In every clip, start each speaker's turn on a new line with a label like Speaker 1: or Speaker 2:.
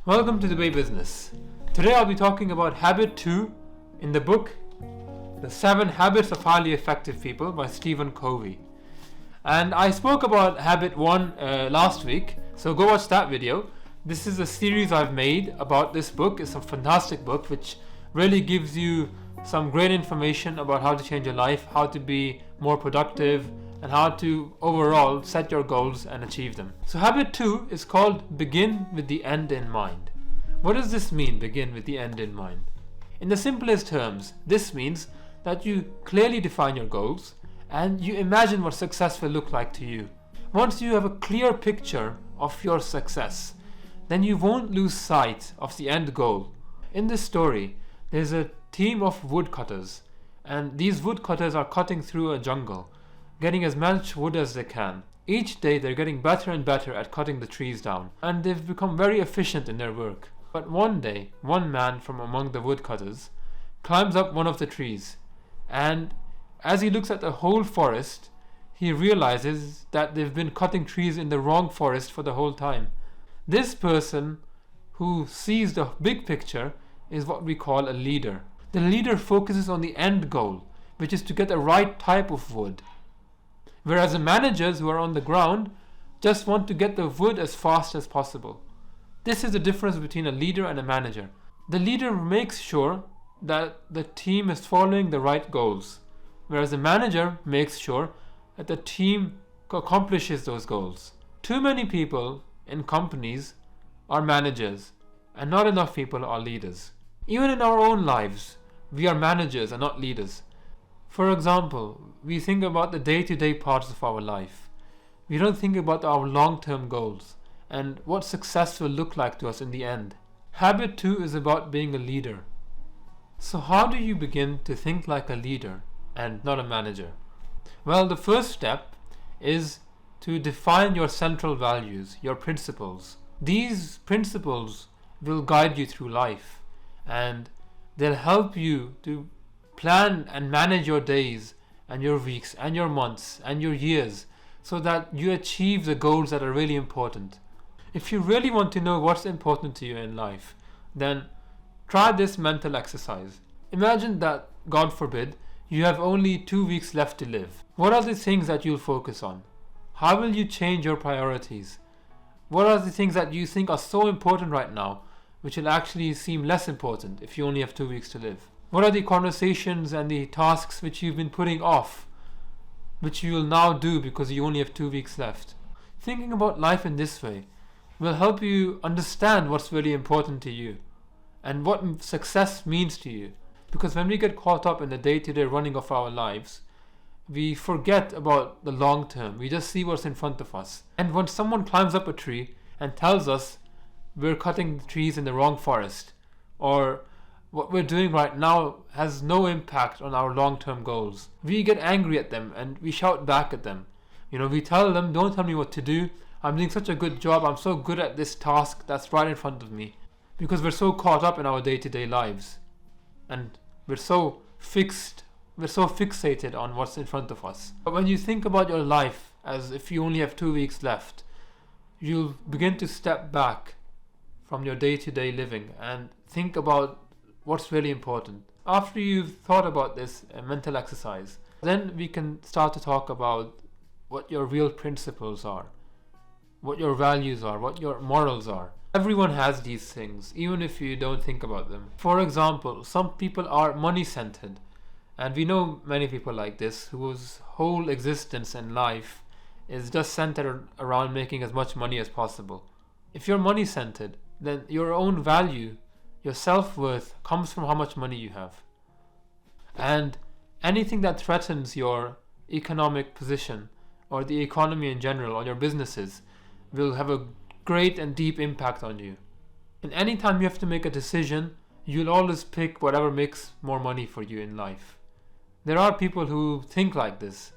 Speaker 1: Welcome to The Way Business. Today I'll be talking about Habit 2 in the book The 7 Habits of Highly Effective People by Stephen Covey. And I spoke about Habit 1 last week, so go watch that video. This is a series I've made about this book. It's a fantastic book which really gives you some great information about how to change your life, how to be more productive, and how to overall set your goals and achieve them. So habit 2 is called Begin with the End in Mind. What does this mean, begin with the end in mind? In the simplest terms, this means that you clearly define your goals and you imagine what success will look like to you. Once you have a clear picture of your success, then you won't lose sight of the end goal. In this story, there's a team of woodcutters, and these woodcutters are cutting through a jungle, getting as much wood as they can. Each day they're getting better and better at cutting the trees down, and they've become very efficient in their work. But one day, one man from among the woodcutters climbs up one of the trees, and as he looks at the whole forest, he realizes that they've been cutting trees in the wrong forest for the whole time. This person who sees the big picture is what we call a leader. The leader focuses on the end goal, which is to get the right type of wood. Whereas the managers who are on the ground just want to get the wood as fast as possible. This is the difference between a leader and a manager. The leader makes sure that the team is following the right goals, whereas the manager makes sure that the team accomplishes those goals. Too many people in companies are managers, and not enough people are leaders. Even in our own lives, we are managers and not leaders. For example, we think about the day-to-day parts of our life. We don't think about our long-term goals and what success will look like to us in the end. Habit 2 is about being a leader. So how do you begin to think like a leader and not a manager? Well, the first step is to define your central values, your principles. These principles will guide you through life, and they'll help you to plan and manage your days and your weeks and your months and your years so that you achieve the goals that are really important. If you really want to know what's important to you in life, then try this mental exercise. Imagine that, God forbid, you have only 2 weeks left to live. What are the things that you'll focus on? How will you change your priorities? What are the things that you think are so important right now which will actually seem less important if you only have 2 weeks to live? What are the conversations and the tasks which you've been putting off, which you will now do because you only have 2 weeks left? Thinking about life in this way will help you understand what's really important to you and what success means to you. Because when we get caught up in the day-to-day running of our lives, we forget about the long term. We just see what's in front of us. And when someone climbs up a tree and tells us we're cutting trees in the wrong forest, or what we're doing right now has no impact on our long-term goals, we get angry at them and we shout back at them. We tell them, don't tell me what to do. I'm doing such a good job. I'm so good at this task that's right in front of me. Because we're so caught up in our day-to-day lives. And we're so fixated on what's in front of us. But when you think about your life as if you only have 2 weeks left, you'll begin to step back from your day-to-day living and think about what's really important. After you've thought about this mental exercise, then we can start to talk about what your real principles are, what your values are, what your morals are. Everyone has these things, even if you don't think about them. For example, some people are money-centered, and we know many people like this whose whole existence in life is just centered around making as much money as possible. If you're money-centered, then your own value, your self-worth comes from how much money you have. And anything that threatens your economic position or the economy in general or your businesses will have a great and deep impact on you. And anytime you have to make a decision, you'll always pick whatever makes more money for you in life. There are people who think like this.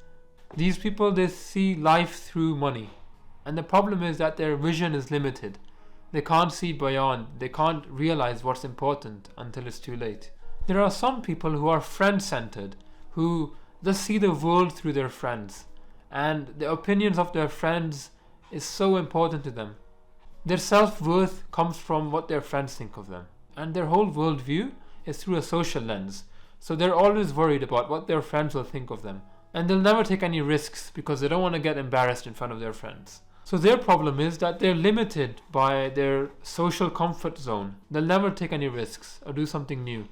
Speaker 1: These people, they see life through money. And the problem is that their vision is limited. They can't see beyond. They can't realize what's important until it's too late. There are some people who are friend-centered, who just see the world through their friends. And the opinions of their friends is so important to them. Their self-worth comes from what their friends think of them. And their whole worldview is through a social lens. So they're always worried about what their friends will think of them. And they'll never take any risks because they don't want to get embarrassed in front of their friends. So their problem is that they're limited by their social comfort zone. They'll never take any risks or do something new.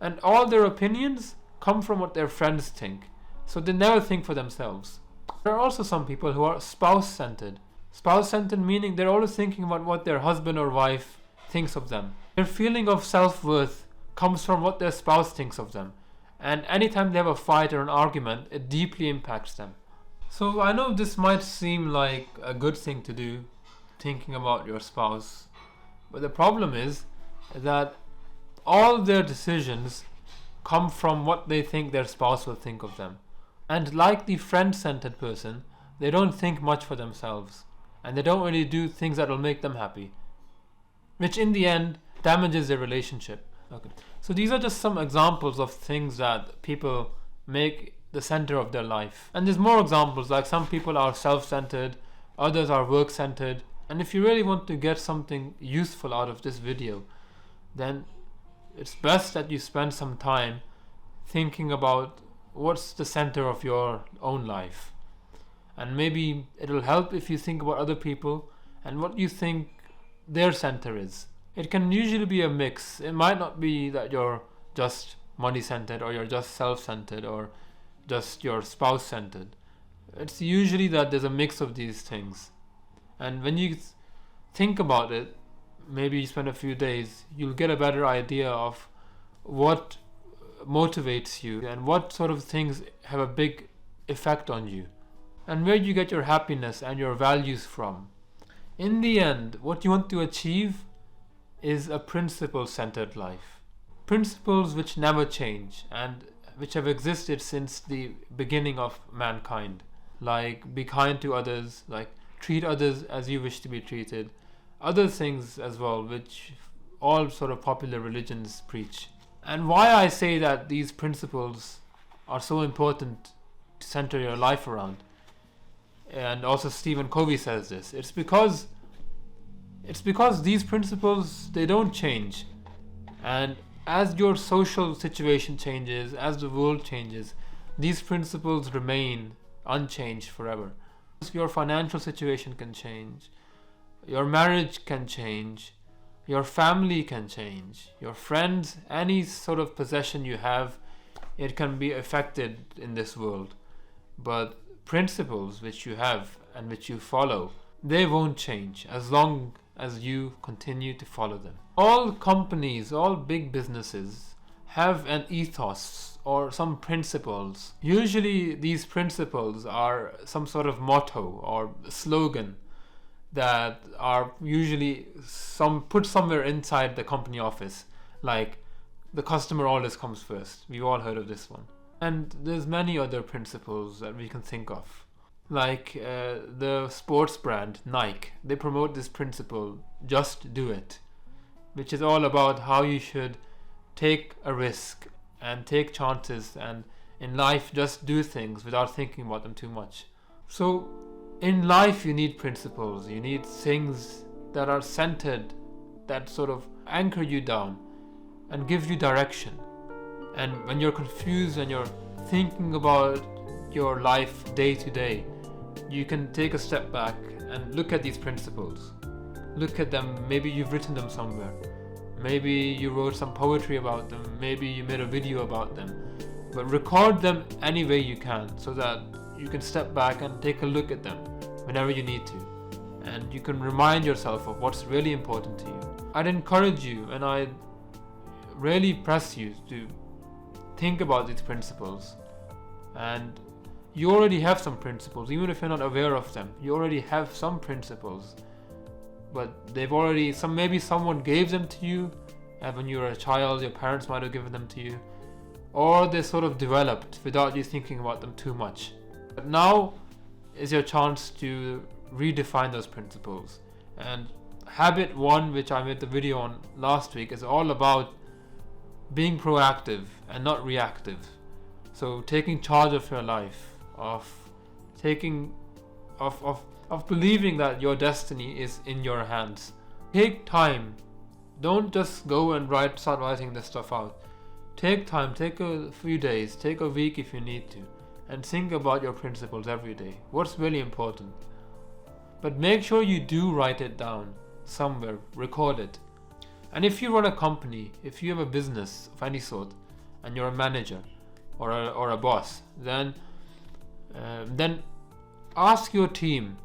Speaker 1: And all their opinions come from what their friends think. So they never think for themselves. There are also some people who are spouse-centered. Spouse-centered meaning they're always thinking about what their husband or wife thinks of them. Their feeling of self-worth comes from what their spouse thinks of them. And anytime they have a fight or an argument, it deeply impacts them. So I know this might seem like a good thing to do, thinking about your spouse. But the problem is that all their decisions come from what they think their spouse will think of them. And like the friend-centered person, they don't think much for themselves. And they don't really do things that will make them happy. Which in the end damages their relationship. Okay. So these are just some examples of things that people make the center of their life. And there's more examples, like some people are self-centered, others are work-centered. And if you really want to get something useful out of this video, then it's best that you spend some time thinking about what's the center of your own life. And maybe it'll help if you think about other people and what you think their center is. It can usually be a mix. It might not be that you're just money-centered or you're just self-centered or just your spouse-centered. It's usually that there's a mix of these things. And when you think about it, maybe you spend a few days, you'll get a better idea of what motivates you and what sort of things have a big effect on you and where you get your happiness and your values from. In the end, what you want to achieve is a principle-centered life. Principles which never change and which have existed since the beginning of mankind. Like be kind to others, like treat others as you wish to be treated. Other things as well, which all sort of popular religions preach. And why I say that these principles are so important to center your life around, and also Stephen Covey says this, it's because these principles, they don't change. And as your social situation changes, as the world changes, these principles remain unchanged forever. Your financial situation can change, your marriage can change, your family can change, your friends, any sort of possession you have, it can be affected in this world. But principles which you have and which you follow, they won't change as long as you continue to follow them. All companies, all big businesses have an ethos or some principles. Usually these principles are some sort of motto or slogan that are usually put somewhere inside the company office, like the customer always comes first. We've all heard of this one. And there's many other principles that we can think of. Like the sports brand Nike, they promote this principle, just do it, which is all about how you should take a risk and take chances, and in life just do things without thinking about them too much. So in life you need principles, you need things that are centered, that sort of anchor you down and give you direction. And when you're confused and you're thinking about your life day to day, you can take a step back and look at these principles. Look at them, maybe you've written them somewhere. Maybe you wrote some poetry about them, maybe you made a video about them. But record them any way you can so that you can step back and take a look at them whenever you need to. And you can remind yourself of what's really important to you. I'd encourage you and I'd really press you to think about these principles. And you already have some principles, even if you're not aware of them. You already have some principles, but they've already, maybe someone gave them to you, and when you were a child, your parents might have given them to you, or they sort of developed without you thinking about them too much. But now is your chance to redefine those principles. And habit 1, which I made the video on last week, is all about being proactive and not reactive. So taking charge of your life, of believing that your destiny is in your hands. take time. Don't just go and start writing this stuff out. Take time, take a few days, take a week if you need to, and think about your principles every day. What's really important. But make sure you do write it down somewhere, record it. And if you run a company, if you have a business of any sort, and you're a manager or a boss, then ask your team,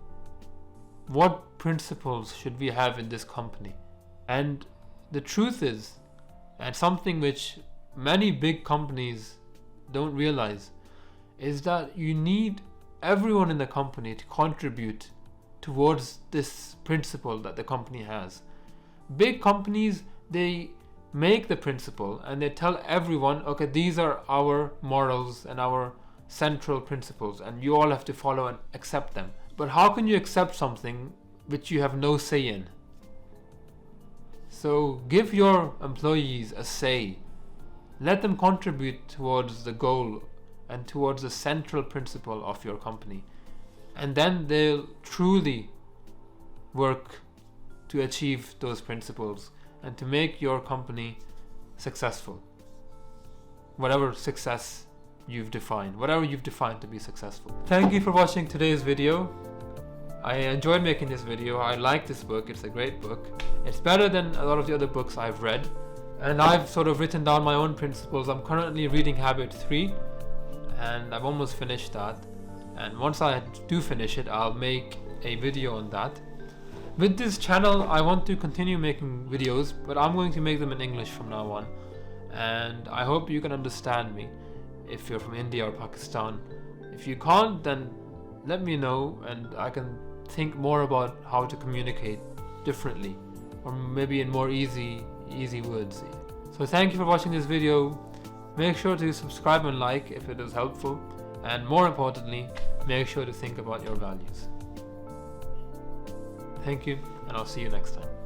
Speaker 1: what principles should we have in this company? And the truth is, and something which many big companies don't realize, is that you need everyone in the company to contribute towards this principle that the company has. Big companies, they make the principle and they tell everyone, okay, these are our morals and our central principles, and you all have to follow and accept them. But how can you accept something which you have no say in? So give your employees a say. Let them contribute towards the goal and towards the central principle of your company. And then they'll truly work to achieve those principles and to make your company successful. Whatever success you've defined, whatever you've defined to be successful. Thank you for watching today's video. I enjoyed making this video. I like this book. It's a great book. It's better than a lot of the other books I've read. And I've sort of written down my own principles. I'm currently reading Habit 3 and I've almost finished that. And once I do finish it, I'll make a video on that. With this channel, I want to continue making videos, but I'm going to make them in English from now on. And I hope you can understand me if you're from India or Pakistan. If you can't, then let me know and I can think more about how to communicate differently, or maybe in more easy words. So thank you for watching this video. Make sure to subscribe and like if it is helpful, and more importantly, make sure to think about your values. Thank you, and I'll see you next time.